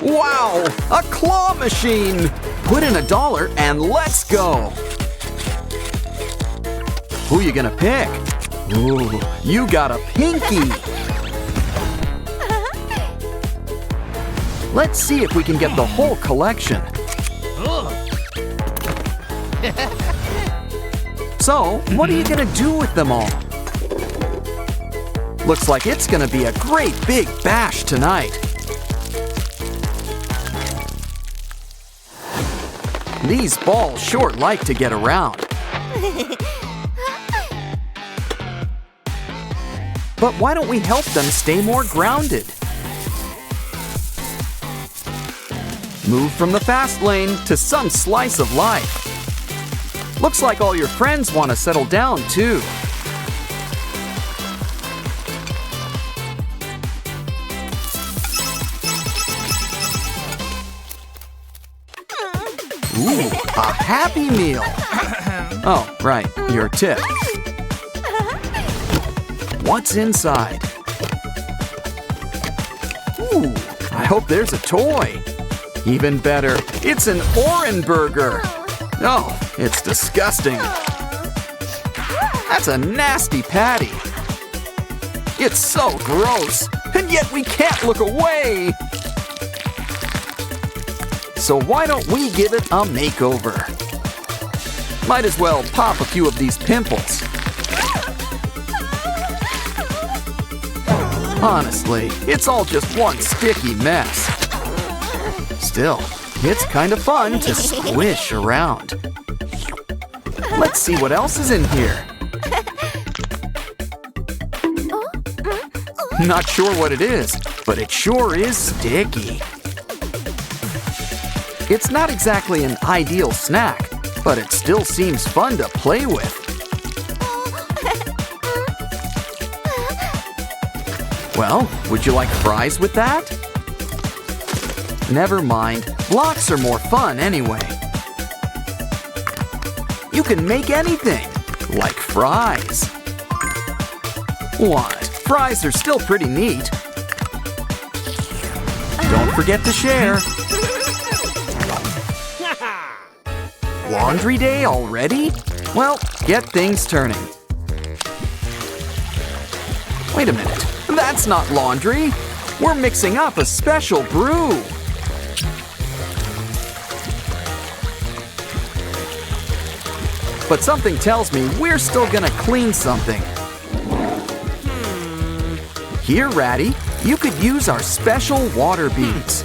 Wow, a claw machine! Put in $1 and let's go! Who you gonna pick? Ooh, you got a pinky! Let's see if we can get the whole collection. So, what are you gonna do with them all? Looks like it's gonna be a great big bash tonight. These balls sure like to get around. But why don't we help them stay more grounded? Move from the fast lane to some slice of life. Looks like all your friends want to settle down too. Ooh, a Happy Meal! Oh, right, your tip. What's inside? Ooh, I hope there's a toy. Even better, it's an Oran burger. Oh, it's disgusting. That's a nasty patty. It's so gross, and yet we can't look away. So why don't we give it a makeover? Might as well pop a few of these pimples. Honestly, it's all just one sticky mess. Still, it's kind of fun to squish around. Let's see what else is in here. Not sure what it is, but it sure is sticky. It's not exactly an ideal snack, but it still seems fun to play with. Well, would you like fries with that? Never mind, blocks are more fun anyway. You can make anything, like fries. What? Fries are still pretty neat. Don't forget to share. Laundry day already? Well, get things turning. Wait a minute, that's not laundry. We're mixing up a special brew. But something tells me we're still gonna clean something. Here, Ratty, you could use our special water beads.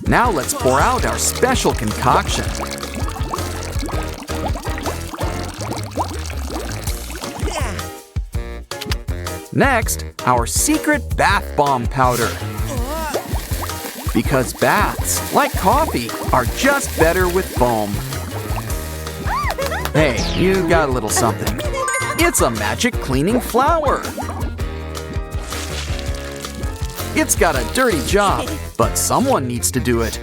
Now let's pour out our special concoction. Next, our secret bath bomb powder. Because baths, like coffee, are just better with foam. Hey, you got a little something. It's a magic cleaning flower. It's got a dirty job, but someone needs to do it.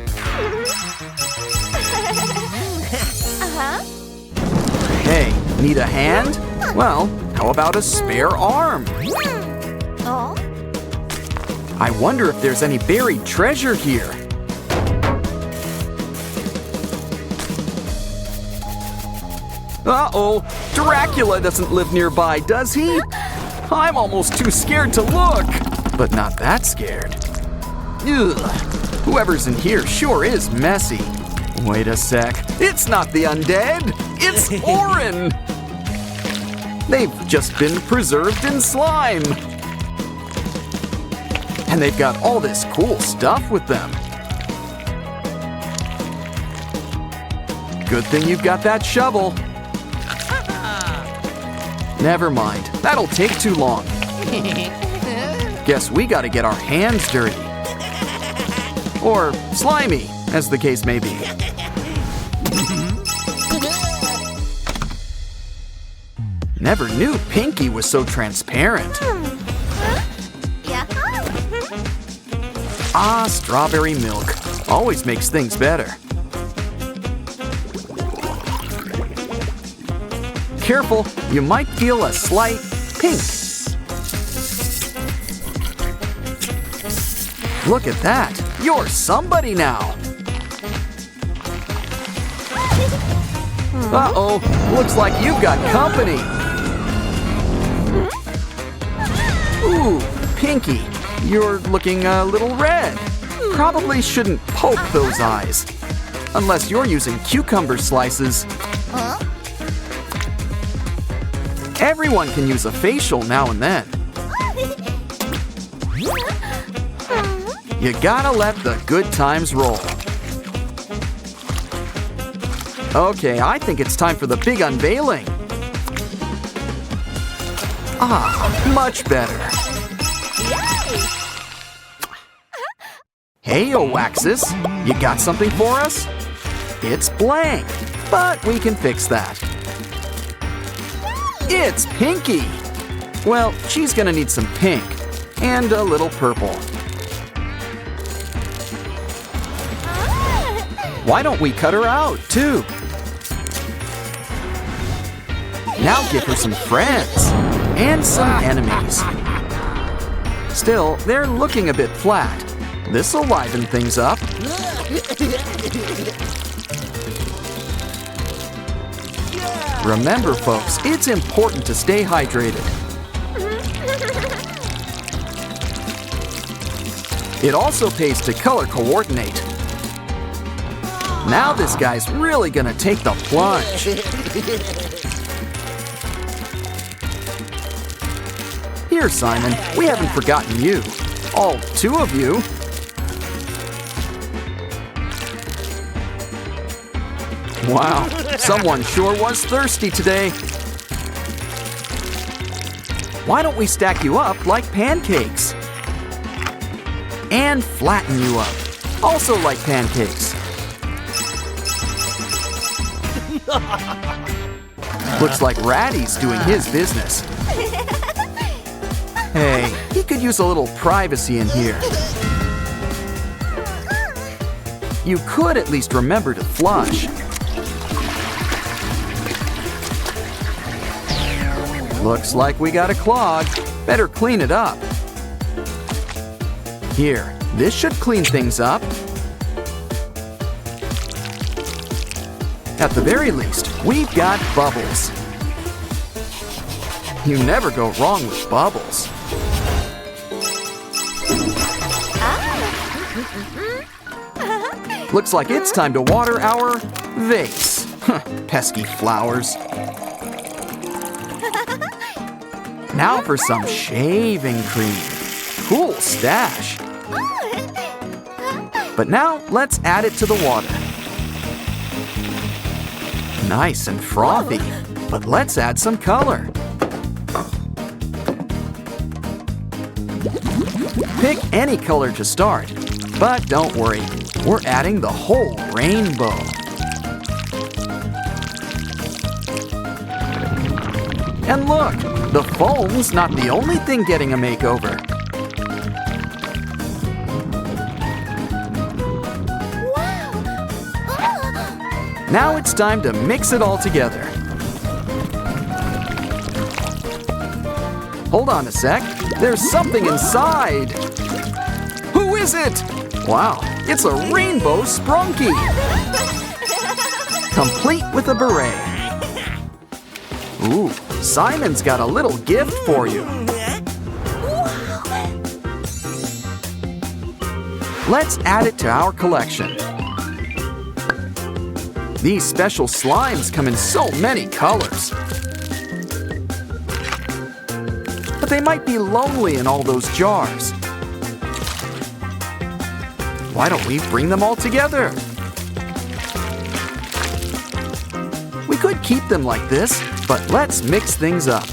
Hey, need a hand? Well, how about a spare arm? I wonder if there's any buried treasure here. Uh-oh, Dracula doesn't live nearby, does he? I'm almost too scared to look, but not that scared. Ugh, whoever's in here sure is messy. Wait a sec, it's not the undead, it's Oran! They've just been preserved in slime. And they've got all this cool stuff with them. Good thing you've got that shovel. Never mind, that'll take too long. Guess we gotta get our hands dirty. Or slimy, as the case may be. Never knew Pinky was so transparent. Ah, strawberry milk. Always makes things better. Careful, you might feel a slight pink. Look at that! You're somebody now! Uh-oh! Looks like you've got company! Ooh, Pinky, you're looking a little red. Probably shouldn't poke those eyes. Unless you're using cucumber slices. Everyone can use a facial now and then. You gotta let the good times roll. Okay, I think it's time for the big unveiling. Ah, much better. Hey, Oaxis, you got something for us? It's blank, but we can fix that. It's Pinky! Well, she's gonna need some pink and a little purple. Why don't we cut her out, too? Now give her some friends and some enemies. Still, they're looking a bit flat. This'll liven things up. Remember, folks, it's important to stay hydrated. It also pays to color coordinate. Now this guy's really gonna take the plunge. Here, Simon, we haven't forgotten you. All two of you. Wow, someone sure was thirsty today. Why don't we stack you up like pancakes? And flatten you up, also like pancakes. Looks like Ratty's doing his business. Hey, he could use a little privacy in here. You could at least remember to flush. Looks like we got a clog. Better clean it up. Here, this should clean things up. At the very least, we've got bubbles. You never go wrong with bubbles. Looks like it's time to water our vase. Pesky flowers. Now for some shaving cream. Cool stash. But now let's add it to the water. Nice and frothy, but let's add some color. Pick any color to start, but don't worry, we're adding the whole rainbow. And look, the foam's not the only thing getting a makeover. Now it's time to mix it all together. Hold on a sec, there's something inside. Who is it? Wow, it's a rainbow Sprunki. Complete with a beret. Ooh, Simon's got a little gift for you. Let's add it to our collection. These special slimes come in so many colors. But they might be lonely in all those jars. Why don't we bring them all together? We could keep them like this, but let's mix things up.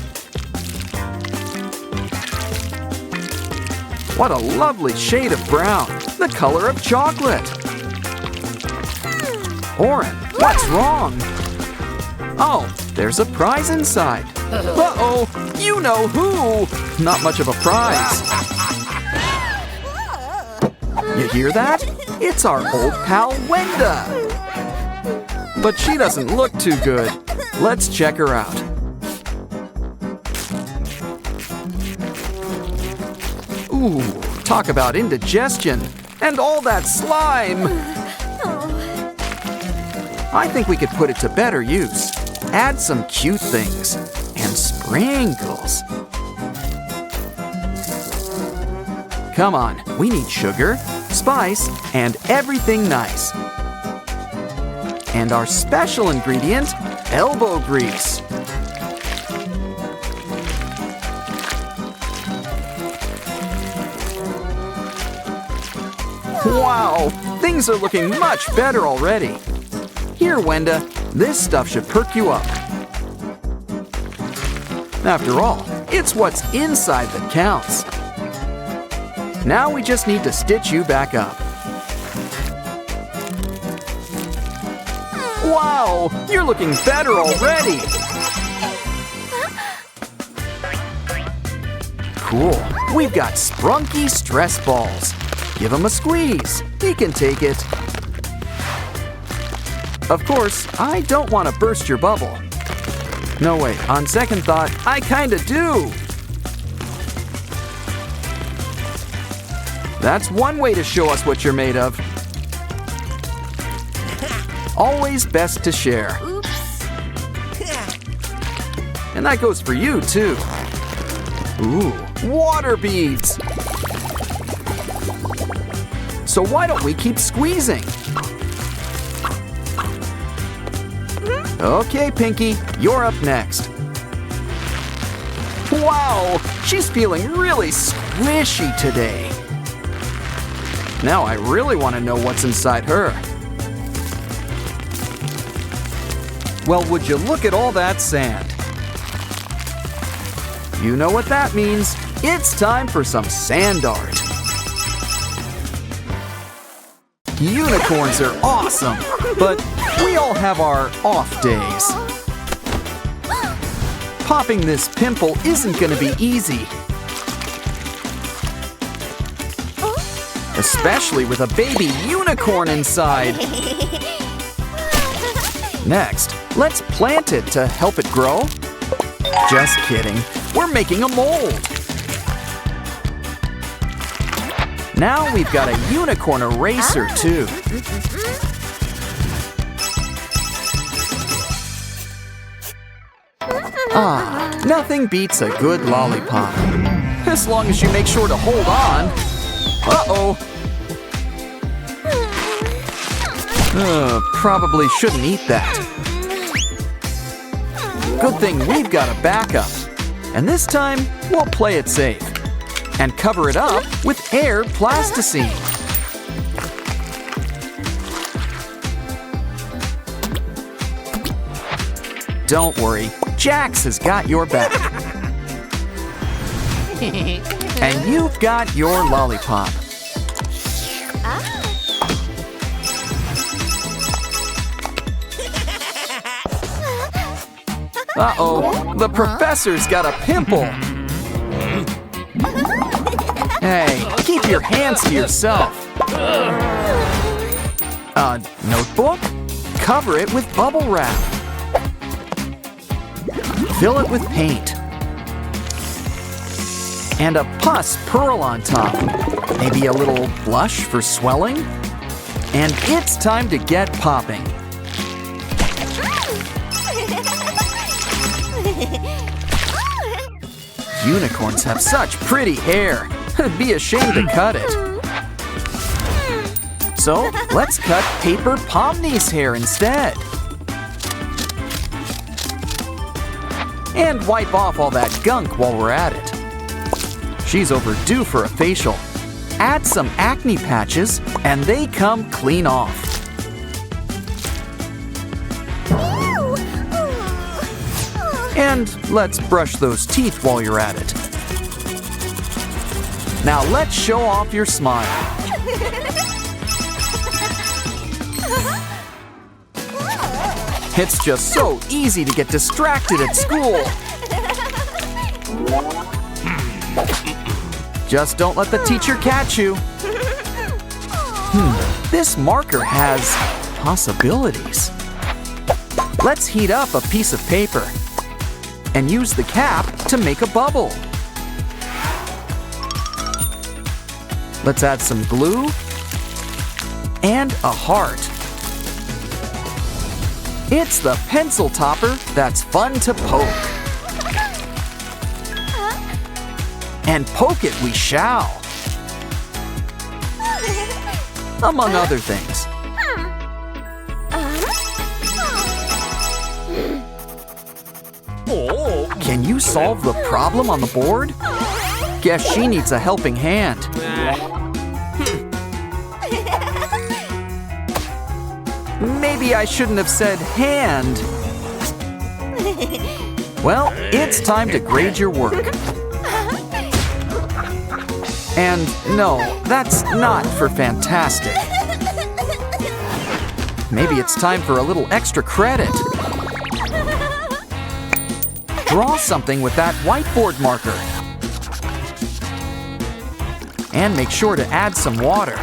What a lovely shade of brown, the color of chocolate. Oren, what's wrong? Oh, there's a prize inside. Uh-oh, you know who? Not much of a prize. You hear that? It's our old pal Wenda. But she doesn't look too good. Let's check her out. Ooh, Talk about indigestion and all that slime. I think we could put it to better use. Add some cute things and sprinkles. Come on, we need sugar, spice, and everything nice. And our special ingredient, elbow grease. Wow, things are looking much better already. Here, Wenda, this stuff should perk you up. After all, it's what's inside that counts. Now we just need to stitch you back up. Wow, you're looking better already. Cool, we've got Sprunki stress balls. Give him a squeeze, he can take it. Of course, I don't want to burst your bubble. No, wait, on second thought, I kinda do. That's one way to show us what you're made of. Always best to share. Oops. And that goes for you, too. Ooh, water beads. So why don't we keep squeezing? Okay, Pinky, you're up next. Wow, she's feeling really squishy today. Now I really want to know what's inside her. Well, would you look at all that sand? You know what that means. It's time for some sand art. Unicorns are awesome, but we all have our off days. Popping this pimple isn't going to be easy. Especially with a baby unicorn inside. Next, let's plant it to help it grow. Just kidding, we're making a mold. Now we've got a unicorn eraser too. Ah, nothing beats a good lollipop. As long as you make sure to hold on. Uh-oh. Probably shouldn't eat that. Good thing we've got a backup. And this time, we'll play it safe. And cover it up with air plasticine. Don't worry, Jax has got your back. And you've got your lollipop. Uh-oh, the professor's got a pimple. Hey, keep your hands to yourself. A notebook? Cover it with bubble wrap. Fill it with paint. And a pus pearl on top. Maybe a little blush for swelling. And it's time to get popping. Unicorns have such pretty hair. It'd be a shame to cut it. So let's cut Paper Pomni's hair instead. And wipe off all that gunk while we're at it. She's overdue for a facial. Add some acne patches and they come clean off. And let's brush those teeth while you're at it. Now let's show off your smile. It's just so easy to get distracted at school. Just don't let the teacher catch you. This marker has possibilities. Let's heat up a piece of paper and use the cap to make a bubble. Let's add some glue and a heart. It's the pencil topper that's fun to poke. And poke it we shall. Among other things. Can you solve the problem on the board? Guess she needs a helping hand. Maybe I shouldn't have said hand. Well, it's time to grade your work. And no, that's not for fantastic. Maybe it's time for a little extra credit. Draw something with that whiteboard marker. And make sure to add some water.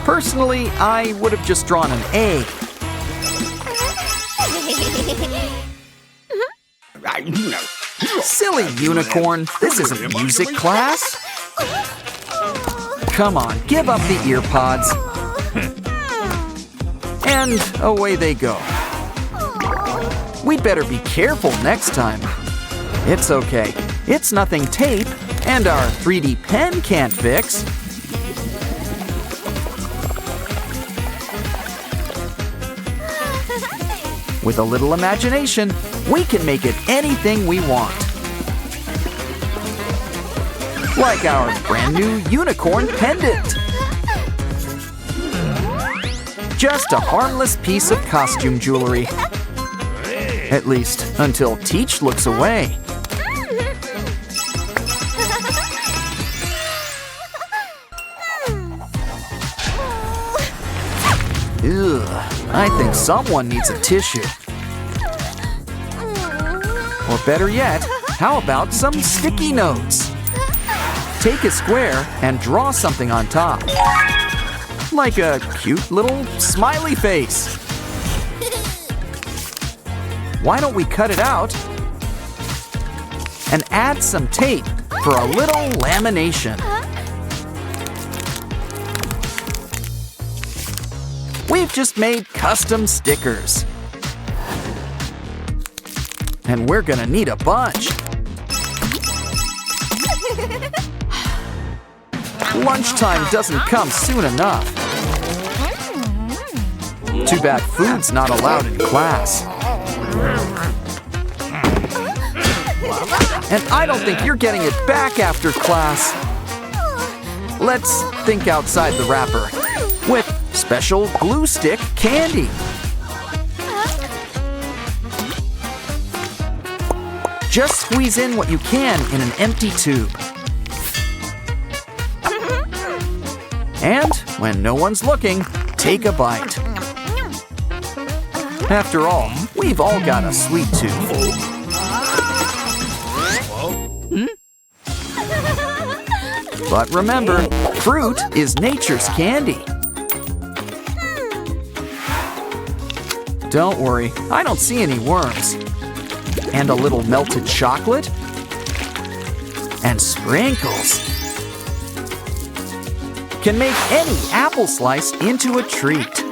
Personally, I would have just drawn an A. Silly unicorn, this isn't music class. Come on, give up the ear pods. And away they go. We'd better be careful next time. It's okay. It's nothing tape, and our 3D pen can't fix. With a little imagination, we can make it anything we want. Like our brand new unicorn pendant. Just a harmless piece of costume jewelry. At least until Teach looks away. Ugh, I think someone needs a tissue. Or better yet, how about some sticky notes? Take a square and draw something on top. Like a cute little smiley face. Why don't we cut it out and add some tape for a little lamination? We've just made custom stickers. And we're gonna need a bunch. Lunchtime doesn't come soon enough. Too bad food's not allowed in class. And I don't think you're getting it back after class. Let's think outside the wrapper with special glue stick candy. Just squeeze in what you can in an empty tube. And when no one's looking, take a bite. After all, we've all got a sweet tooth. But remember, fruit is nature's candy. Don't worry, I don't see any worms. And a little melted chocolate. And sprinkles. Can make any apple slice into a treat.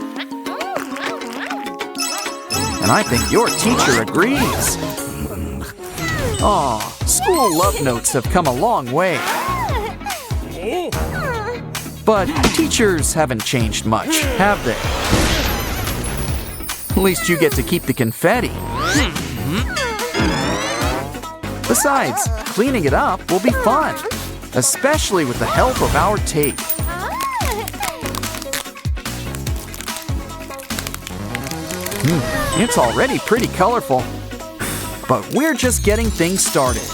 And I think your teacher agrees. Aw, school love notes have come a long way. But teachers haven't changed much, have they? At least you get to keep the confetti. Besides, cleaning it up will be fun, especially with the help of our tape. It's already pretty colorful, but we're just getting things started.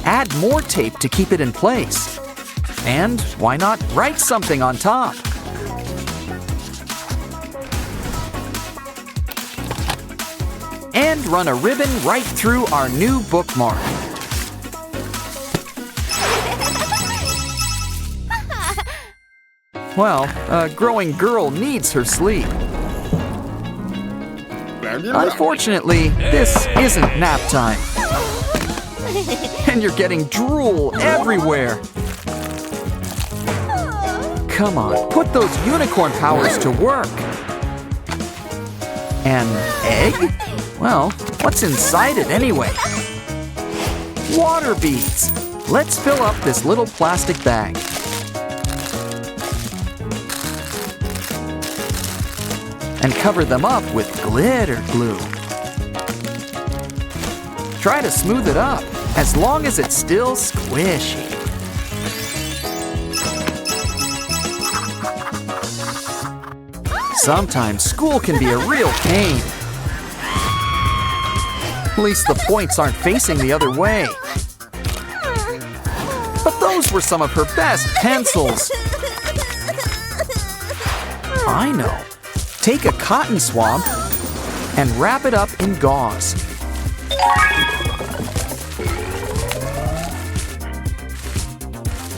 Add more tape to keep it in place. And why not write something on top? And run a ribbon right through our new bookmark. Well, a growing girl needs her sleep. Unfortunately, this isn't nap time. And you're getting drool everywhere. Come on, put those unicorn powers to work. An egg? Well, what's inside it anyway? Water beads. Let's fill up this little plastic bag. And cover them up with glitter glue. Try to smooth it up, as long as it's still squishy. Sometimes school can be a real pain. At least the points aren't facing the other way. But those were some of her best pencils. I know. Take a cotton swab and wrap it up in gauze.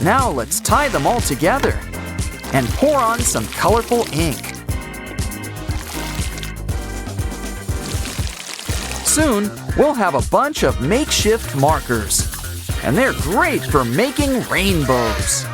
Now let's tie them all together and pour on some colorful ink. Soon, we'll have a bunch of makeshift markers, and they're great for making rainbows.